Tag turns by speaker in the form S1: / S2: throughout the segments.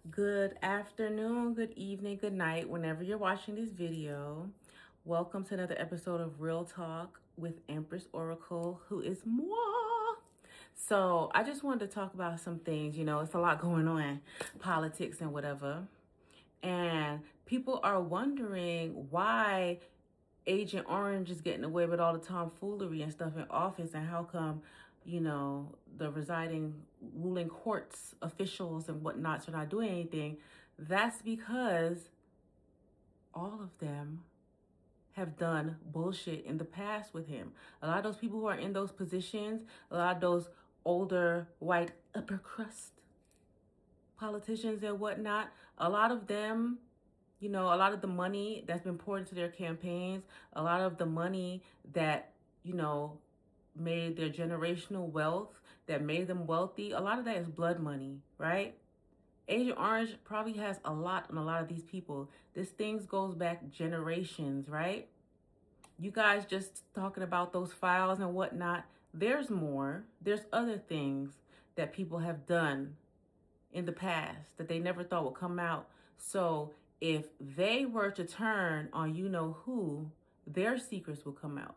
S1: Good afternoon, good evening, good night, whenever you're watching this video. Welcome to another episode of Real Talk with Empress Oracle, who is moi. So I just wanted to talk about some things. It's a lot going on, politics and whatever. And people are wondering why Agent Orange is getting away with all the tomfoolery and stuff in office, and how come, the residing ruling courts officials and whatnots are not doing anything. That's because all of them have done bullshit in the past with him. A lot of those people who are in those positions, a lot of those older white upper crust politicians and whatnot, a lot of them, a lot of the money that's been poured into their campaigns, a lot of the money that, made their generational wealth, that made them wealthy, a lot of that is blood money, right? Agent Orange probably has a lot on a lot of these people. This thing goes back generations, right? You guys just talking about those files and whatnot. There's more. There's other things that people have done in the past that they never thought would come out. So if they were to turn on who, their secrets will come out.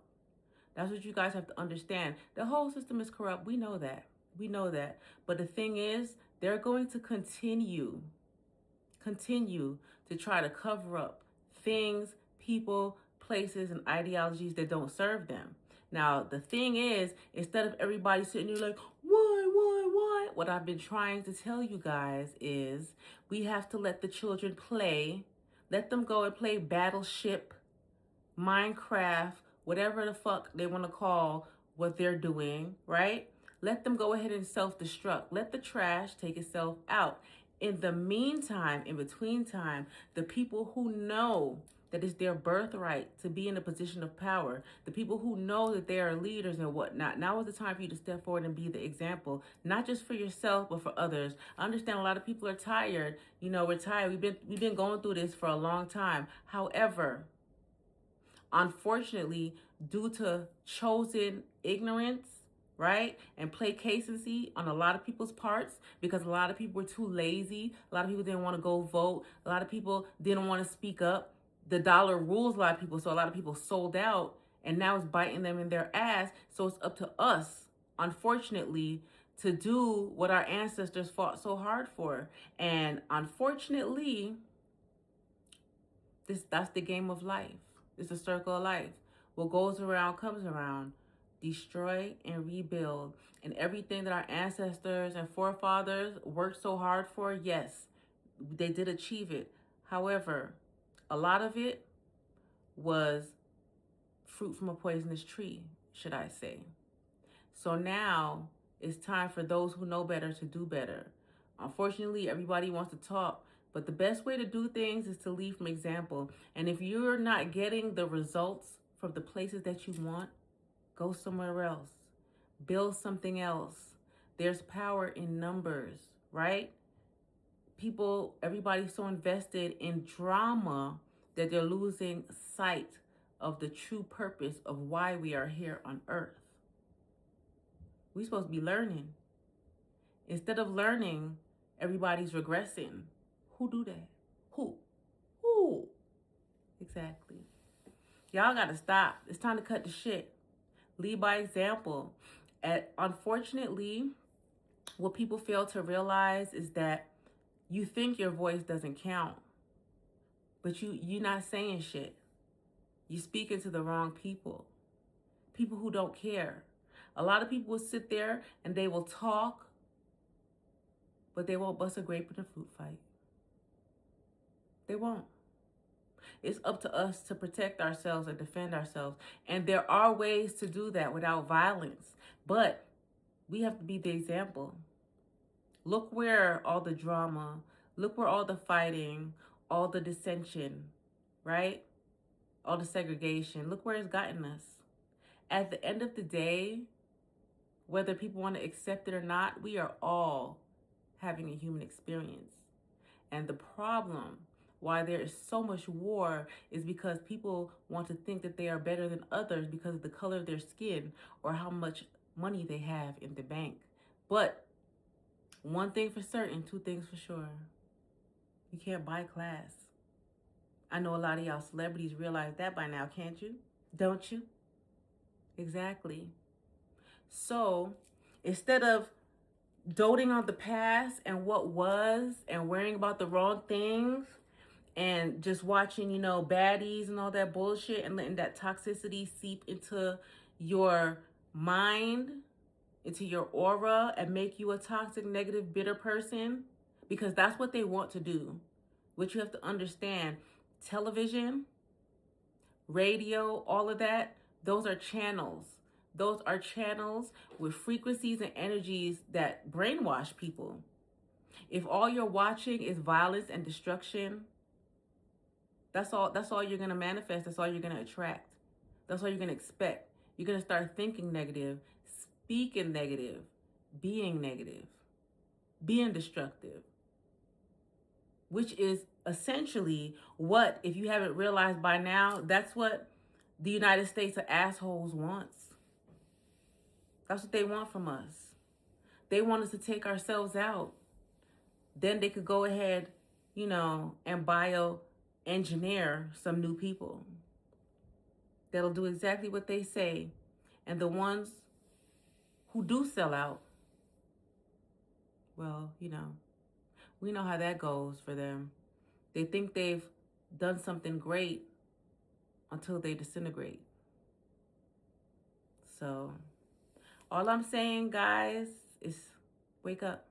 S1: That's what you guys have to understand. The whole system is corrupt. We know that. We know that. But the thing is, they're going to continue to try to cover up things, people, places, and ideologies that don't serve them. Now, the thing is, instead of everybody sitting there like, why? What I've been trying to tell you guys is we have to let the children play. Let them go and play Battleship, Minecraft, whatever the fuck they want to call what they're doing, right? Let them go ahead and self-destruct. Let the trash take itself out. In the meantime, in between time, the people who know that it's their birthright to be in a position of power, the people who know that they are leaders and whatnot, now is the time for you to step forward and be the example, not just for yourself, but for others. I understand a lot of people are tired. We're tired. We've been going through this for a long time. However, unfortunately, due to chosen ignorance, right, and placacency on a lot of people's parts, because a lot of people were too lazy, a lot of people didn't want to go vote, a lot of people didn't want to speak up. The dollar rules a lot of people, so a lot of people sold out, and now it's biting them in their ass. So it's up to us, unfortunately, to do what our ancestors fought so hard for. And unfortunately, that's the game of life. It's a circle of life. What goes around comes around. Destroy and rebuild. And everything that our ancestors and forefathers worked so hard for, yes, they did achieve it. However, a lot of it was fruit from a poisonous tree, should I say. So now it's time for those who know better to do better. Unfortunately, everybody wants to talk, but the best way to do things is to lead from example. And if you're not getting the results from the places that you want, go somewhere else. Build something else. There's power in numbers, right? Everybody's so invested in drama that they're losing sight of the true purpose of why we are here on earth. We're supposed to be learning. Instead of learning, everybody's regressing. Who do that? Who? Exactly. Y'all gotta stop. It's time to cut the shit. Lead by example. Unfortunately, what people fail to realize is that you think your voice doesn't count, but you're not saying shit. You're speaking to the wrong people who don't care. A lot of people will sit there and they will talk, but they won't bust a grape in a fruit fight. They won't. It's up to us to protect ourselves and defend ourselves. And there are ways to do that without violence. But we have to be the example. Look where all the drama, look where all the fighting, all the dissension, right? All the segregation, look where it's gotten us. At the end of the day, whether people want to accept it or not, we are all having a human experience. And the problem why there is so much war is because people want to think that they are better than others because of the color of their skin or how much money they have in the bank. But one thing for certain, two things for sure. You can't buy class. I know a lot of y'all celebrities realize that by now, can't you? Don't you? Exactly. So instead of doting on the past and what was and worrying about the wrong things and just watching, baddies and all that bullshit and letting that toxicity seep into your mind, into your aura, and make you a toxic, negative, bitter person, because that's what they want to do. What you have to understand, television, radio, all of that, those are channels. Those are channels with frequencies and energies that brainwash people. If all you're watching is violence and destruction, that's all you're going to manifest. That's all you're going to attract. That's all you're going to expect. You're going to start thinking negative, speaking negative, being destructive, which is essentially what, if you haven't realized by now, that's what the United States of assholes wants. That's what they want from us. They want us to take ourselves out. Then they could go ahead, and bioengineer some new people that'll do exactly what they say. And the ones who do sell out, well, we know how that goes for them. They think they've done something great until they disintegrate. So all I'm saying, guys, is wake up.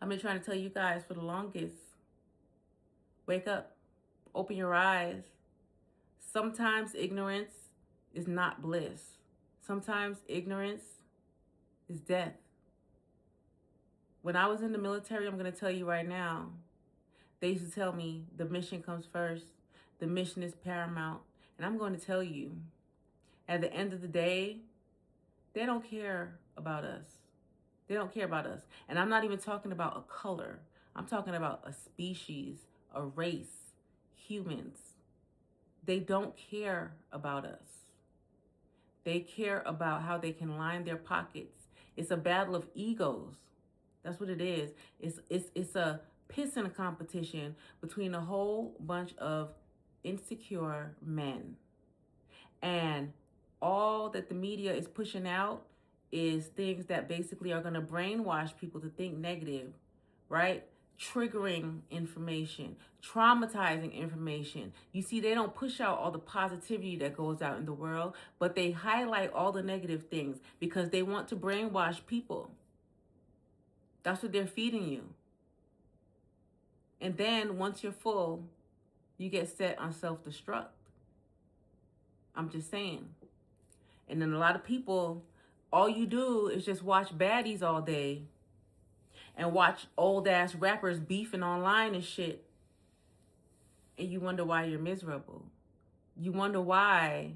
S1: I've been trying to tell you guys for the longest. Wake up. Open your eyes. Sometimes ignorance is not bliss. Sometimes ignorance is death. When I was in the military, I'm going to tell you right now, they used to tell me the mission comes first. The mission is paramount. And I'm going to tell you, at the end of the day, they don't care about us. They don't care about us. And I'm not even talking about a color. I'm talking about a species, a race, humans. They don't care about us. They care about how they can line their pockets. It's a battle of egos. That's what it is. It's a pissing competition between a whole bunch of insecure men. And all that the media is pushing out is things that basically are going to brainwash people to think negative, right? Triggering information, traumatizing information. You see, they don't push out all the positivity that goes out in the world, but they highlight all the negative things because they want to brainwash people. That's what they're feeding you. And then once you're full, you get set on self-destruct. I'm just saying. And then a lot of people, all you do is just watch baddies all day and watch old ass rappers beefing online and shit. And you wonder why you're miserable. You wonder why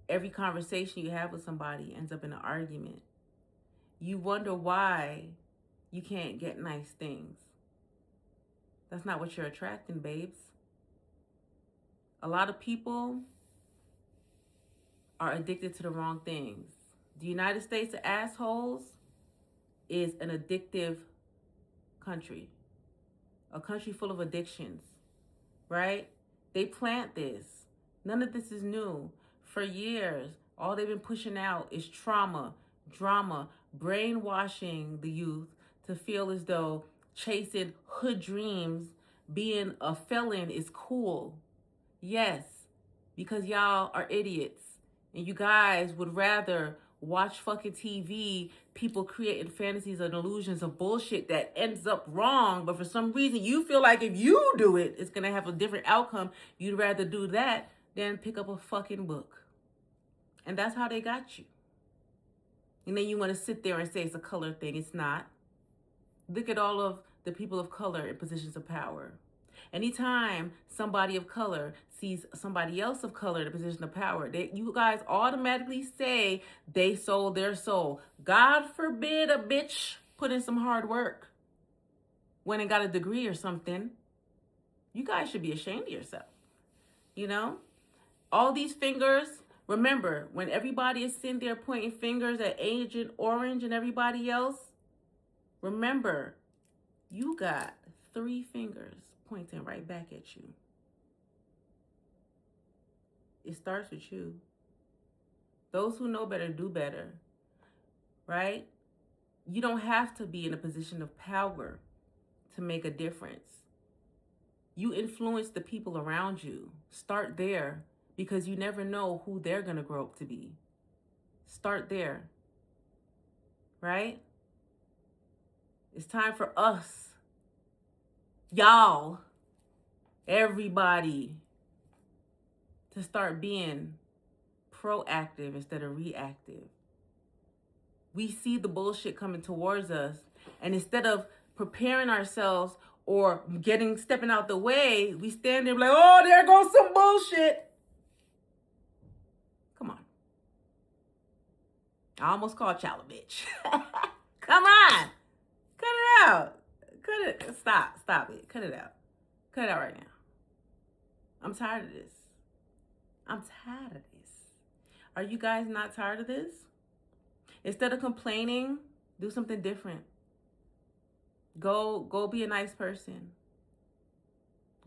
S1: every conversation you have with somebody ends up in an argument. You wonder why you can't get nice things. That's not what you're attracting, babes. A lot of people are addicted to the wrong things. The United States of assholes is an addictive country. A country full of addictions, right? They plant this. None of this is new. For years, all they've been pushing out is trauma, drama, brainwashing the youth to feel as though chasing hood dreams, being a felon is cool. Yes, because y'all are idiots. And you guys would rather watch fucking TV, people creating fantasies and illusions of bullshit that ends up wrong. But for some reason, you feel like if you do it, it's going to have a different outcome. You'd rather do that than pick up a fucking book. And that's how they got you. And then you want to sit there and say it's a color thing. It's not. Look at all of the people of color in positions of power. Anytime somebody of color sees somebody else of color in a position of power, you guys automatically say they sold their soul. God forbid a bitch put in some hard work, went and got a degree or something. You guys should be ashamed of yourself. All these fingers. Remember, when everybody is sitting there pointing fingers at Agent Orange and everybody else, remember, you got 3 fingers pointing right back at you. It starts with you. Those who know better do better, right? You don't have to be in a position of power to make a difference. You influence the people around you. Start there, because you never know who they're going to grow up to be. Start there, right? It's time for us, y'all, everybody, to start being proactive instead of reactive. We see the bullshit coming towards us, and instead of preparing ourselves or stepping out the way, we stand there like, oh, there goes some bullshit. Come on. I almost called y'all a bitch. Come on. Cut it out. Cut it. Stop it. Cut it out. Cut it out right now. I'm tired of this. I'm tired of this. Are you guys not tired of this? Instead of complaining, do something different. Go be a nice person.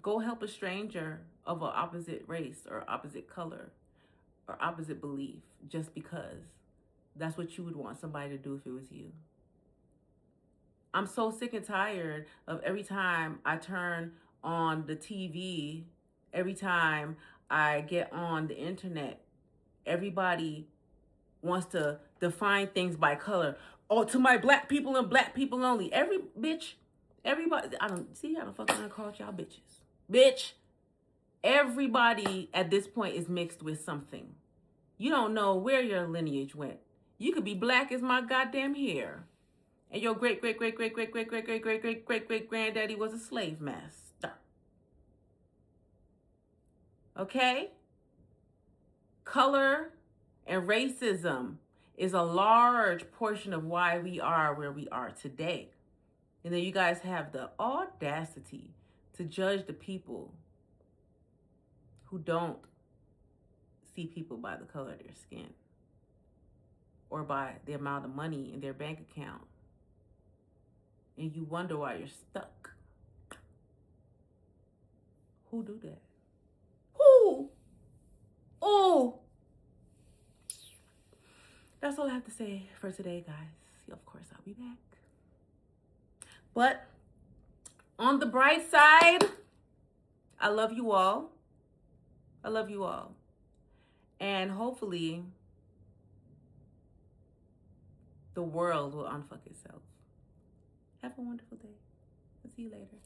S1: Go help a stranger of an opposite race or opposite color or opposite belief, just because that's what you would want somebody to do if it was you. I'm so sick and tired of every time I turn on the TV, every time I get on the internet, everybody wants to define things by color. Oh, to my black people and black people only. Everybody, I don't fucking call y'all bitches. Bitch, everybody at this point is mixed with something. You don't know where your lineage went. You could be black as my goddamn hair, and your great great great great great great great great great great great great granddaddy was a slave master. Okay? Color and racism is a large portion of why we are where we are today. And then you guys have the audacity to judge the people who don't see people by the color of their skin or by the amount of money in their bank account. And you wonder why you're stuck. Who do that? Who? Oh! That's all I have to say for today, guys. Of course, I'll be back. But on the bright side, I love you all. I love you all. And hopefully, the world will unfuck itself. Have a wonderful day. I'll see you later.